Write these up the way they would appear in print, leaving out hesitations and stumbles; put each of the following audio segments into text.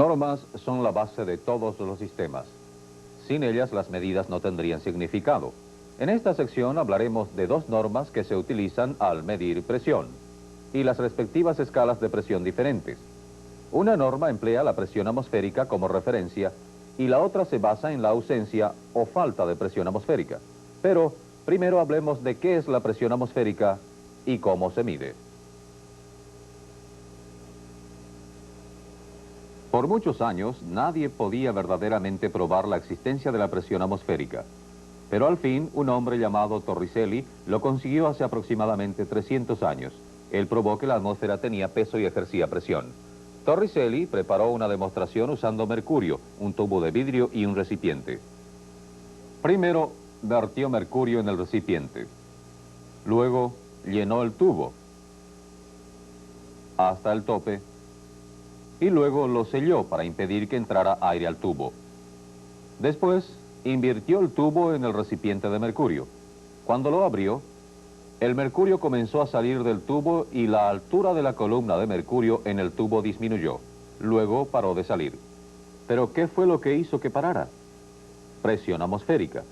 Normas son la base de todos los sistemas. Sin ellas, las medidas no tendrían significado. En esta sección hablaremos de dos normas que se utilizan al medir presión y las respectivas escalas de presión diferentes. Una norma emplea la presión atmosférica como referencia y la otra se basa en la ausencia o falta de presión atmosférica. Pero primero hablemos de qué es la presión atmosférica y cómo se mide. Por muchos años, nadie podía verdaderamente probar la existencia de la presión atmosférica. Pero al fin, un hombre llamado Torricelli lo consiguió hace aproximadamente 300 años. Él probó que la atmósfera tenía peso y ejercía presión. Torricelli preparó una demostración usando mercurio, un tubo de vidrio y un recipiente. Primero, vertió mercurio en el recipiente. Luego, llenó el tubo hasta el tope y luego lo selló para impedir que entrara aire al tubo. Después, invirtió el tubo en el recipiente de mercurio. Cuando lo abrió, el mercurio comenzó a salir del tubo y la altura de la columna de mercurio en el tubo disminuyó. Luego paró de salir. ¿Pero qué fue lo que hizo que parara? Presión atmosférica.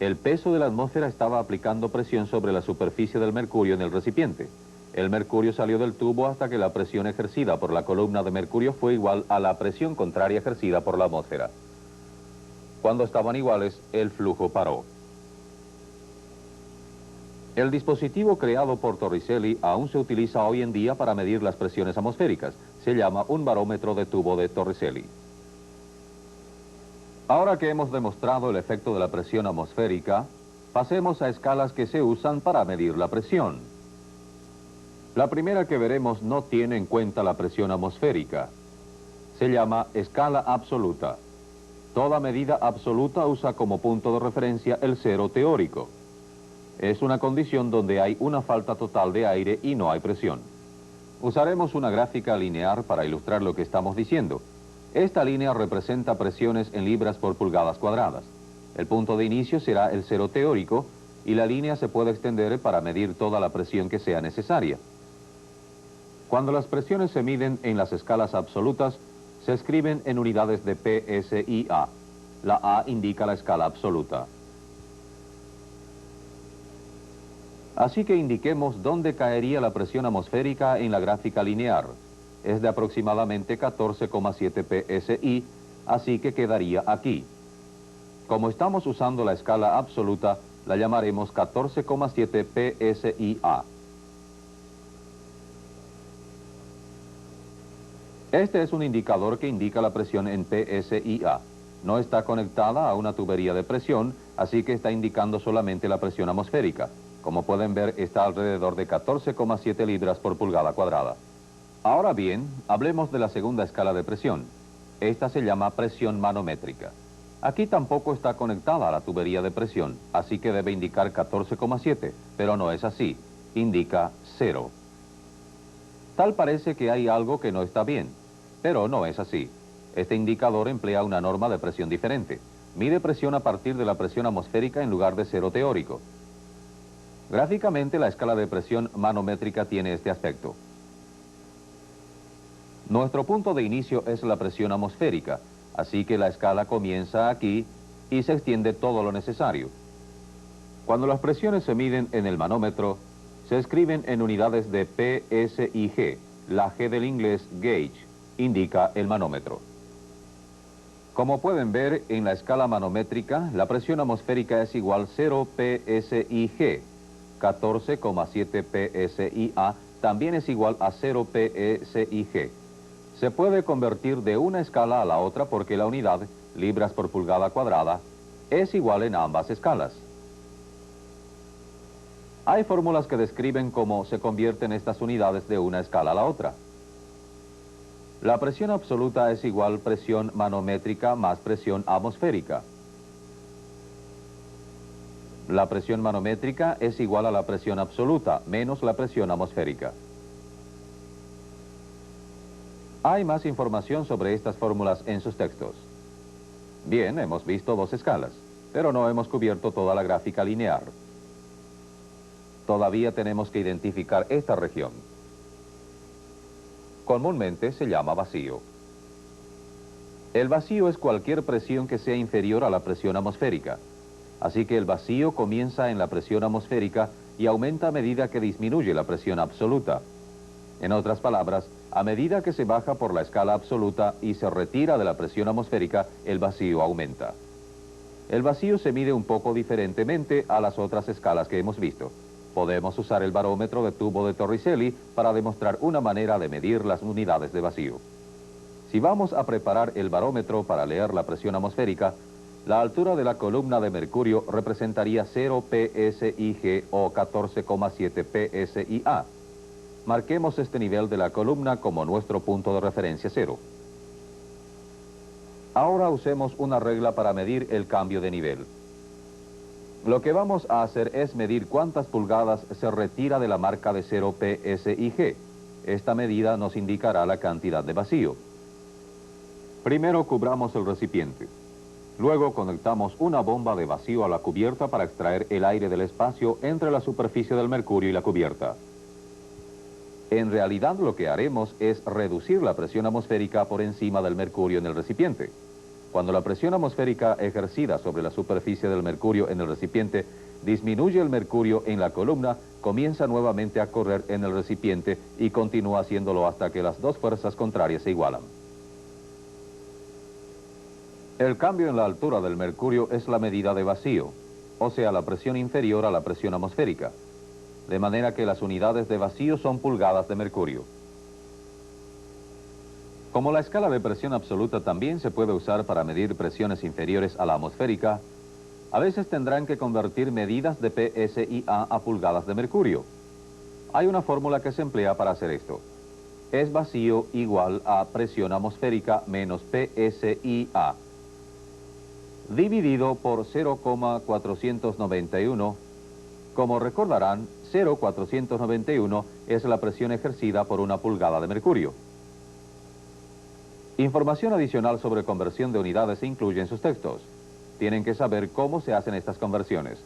El peso de la atmósfera estaba aplicando presión sobre la superficie del mercurio en el recipiente. El mercurio salió del tubo hasta que la presión ejercida por la columna de mercurio fue igual a la presión contraria ejercida por la atmósfera. Cuando estaban iguales, el flujo paró. El dispositivo creado por Torricelli aún se utiliza hoy en día para medir las presiones atmosféricas. Se llama un barómetro de tubo de Torricelli. Ahora que hemos demostrado el efecto de la presión atmosférica, pasemos a escalas que se usan para medir la presión. La primera que veremos no tiene en cuenta la presión atmosférica. Se llama escala absoluta. Toda medida absoluta usa como punto de referencia el cero teórico. Es una condición donde hay una falta total de aire y no hay presión. Usaremos una gráfica lineal para ilustrar lo que estamos diciendo. Esta línea representa presiones en libras por pulgadas cuadradas. El punto de inicio será el cero teórico y la línea se puede extender para medir toda la presión que sea necesaria. Cuando las presiones se miden en las escalas absolutas, se escriben en unidades de PSI-A. La A indica la escala absoluta. Así que indiquemos dónde caería la presión atmosférica en la gráfica lineal. Es de aproximadamente 14,7 PSI, así que quedaría aquí. Como estamos usando la escala absoluta, la llamaremos 14,7 PSI-A. Este es un indicador que indica la presión en PSI-A. No está conectada a una tubería de presión, así que está indicando solamente la presión atmosférica. Como pueden ver, está alrededor de 14,7 libras por pulgada cuadrada. Ahora bien, hablemos de la segunda escala de presión. Esta se llama presión manométrica. Aquí tampoco está conectada a la tubería de presión, así que debe indicar 14,7, pero no es así. Indica 0. Tal parece que hay algo que no está bien, pero no es así. Este indicador emplea una norma de presión diferente. Mide presión a partir de la presión atmosférica en lugar de cero teórico. Gráficamente, la escala de presión manométrica tiene este aspecto. Nuestro punto de inicio es la presión atmosférica, así que la escala comienza aquí y se extiende todo lo necesario. Cuando las presiones se miden en el manómetro, se escriben en unidades de PSIG. La G del inglés, gauge, indica el manómetro. Como pueden ver, en la escala manométrica, la presión atmosférica es igual 0 PSIG. 14,7 PSI-A también es igual a 0 PSIG. Se puede convertir de una escala a la otra porque la unidad, libras por pulgada cuadrada, es igual en ambas escalas. Hay fórmulas que describen cómo se convierten estas unidades de una escala a la otra. La presión absoluta es igual presión manométrica más presión atmosférica. La presión manométrica es igual a la presión absoluta menos la presión atmosférica. Hay más información sobre estas fórmulas en sus textos. Bien, hemos visto dos escalas, pero no hemos cubierto toda la gráfica lineal. Todavía tenemos que identificar esta región. Comúnmente se llama vacío. El vacío es cualquier presión que sea inferior a la presión atmosférica. Así que el vacío comienza en la presión atmosférica y aumenta a medida que disminuye la presión absoluta. En otras palabras, a medida que se baja por la escala absoluta y se retira de la presión atmosférica, el vacío aumenta. El vacío se mide un poco diferentemente a las otras escalas que hemos visto. Podemos usar el barómetro de tubo de Torricelli para demostrar una manera de medir las unidades de vacío. Si vamos a preparar el barómetro para leer la presión atmosférica, la altura de la columna de mercurio representaría 0 psig o 14,7 psia. Marquemos este nivel de la columna como nuestro punto de referencia cero. Ahora usemos una regla para medir el cambio de nivel. Lo que vamos a hacer es medir cuántas pulgadas se retira de la marca de 0 psig. Esta medida nos indicará la cantidad de vacío. Primero cubramos el recipiente. Luego conectamos una bomba de vacío a la cubierta para extraer el aire del espacio entre la superficie del mercurio y la cubierta. En realidad lo que haremos es reducir la presión atmosférica por encima del mercurio en el recipiente. Cuando la presión atmosférica ejercida sobre la superficie del mercurio en el recipiente disminuye el mercurio en la columna, comienza nuevamente a correr en el recipiente y continúa haciéndolo hasta que las dos fuerzas contrarias se igualan. El cambio en la altura del mercurio es la medida de vacío, o sea, la presión inferior a la presión atmosférica, de manera que las unidades de vacío son pulgadas de mercurio. Como la escala de presión absoluta también se puede usar para medir presiones inferiores a la atmosférica, a veces tendrán que convertir medidas de PSIA a pulgadas de mercurio. Hay una fórmula que se emplea para hacer esto. Es vacío igual a presión atmosférica menos PSIA, dividido por 0,491. Como recordarán, 0,491 es la presión ejercida por una pulgada de mercurio. Información adicional sobre conversión de unidades se incluye en sus textos. Tienen que saber cómo se hacen estas conversiones.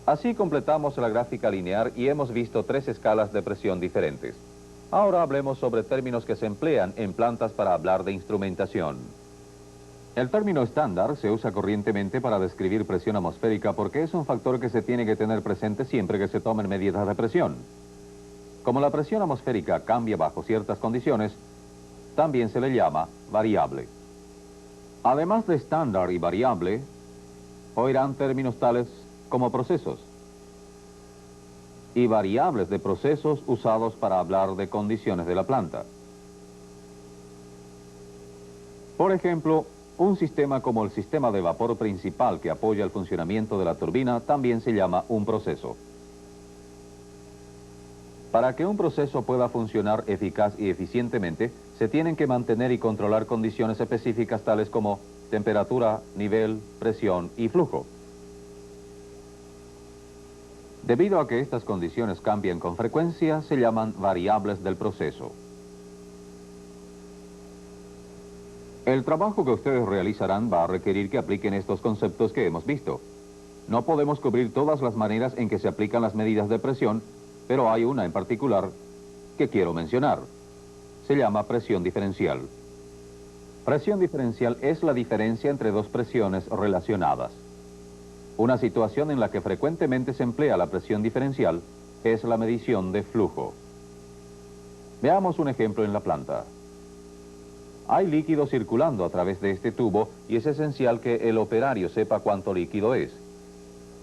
Así completamos la gráfica lineal y hemos visto 3 escalas de presión diferentes. Ahora hablemos sobre términos que se emplean en plantas para hablar de instrumentación. El término estándar se usa corrientemente para describir presión atmosférica porque es un factor que se tiene que tener presente siempre que se tomen medidas de presión. Como la presión atmosférica cambia bajo ciertas condiciones, también se le llama variable. Además de estándar y variable, oirán términos tales como procesos y variables de procesos usados para hablar de condiciones de la planta. Por ejemplo, un sistema como el sistema de vapor principal que apoya el funcionamiento de la turbina también se llama un proceso. Para que un proceso pueda funcionar eficaz y eficientemente, se tienen que mantener y controlar condiciones específicas tales como temperatura, nivel, presión y flujo. Debido a que estas condiciones cambian con frecuencia, se llaman variables del proceso. El trabajo que ustedes realizarán va a requerir que apliquen estos conceptos que hemos visto. No podemos cubrir todas las maneras en que se aplican las medidas de presión, pero hay una en particular que quiero mencionar. Se llama presión diferencial. Presión diferencial es la diferencia entre dos presiones relacionadas. Una situación en la que frecuentemente se emplea la presión diferencial es la medición de flujo. Veamos un ejemplo en la planta. Hay líquido circulando a través de este tubo y es esencial que el operario sepa cuánto líquido es.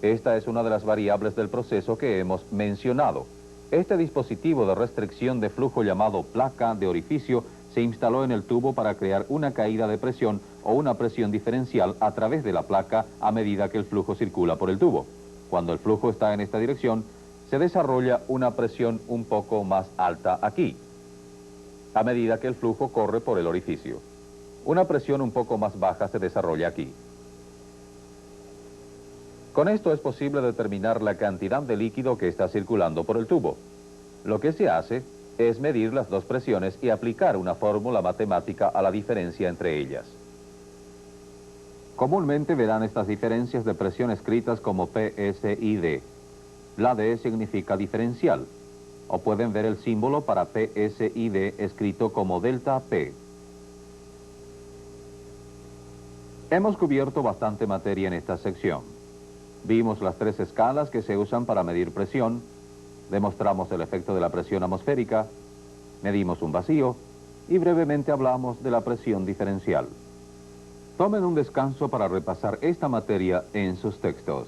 Esta es una de las variables del proceso que hemos mencionado. Este dispositivo de restricción de flujo llamado placa de orificio se instaló en el tubo para crear una caída de presión o una presión diferencial a través de la placa a medida que el flujo circula por el tubo. Cuando el flujo está en esta dirección, se desarrolla una presión un poco más alta aquí, a medida que el flujo corre por el orificio. Una presión un poco más baja se desarrolla aquí. Con esto es posible determinar la cantidad de líquido que está circulando por el tubo. Lo que se hace es medir las dos presiones y aplicar una fórmula matemática a la diferencia entre ellas. Comúnmente verán estas diferencias de presión escritas como PSID. La D significa diferencial, o pueden ver el símbolo para PSID escrito como delta P. Hemos cubierto bastante materia en esta sección. Vimos las 3 escalas que se usan para medir presión, demostramos el efecto de la presión atmosférica, medimos un vacío y brevemente hablamos de la presión diferencial. Tomen un descanso para repasar esta materia en sus textos.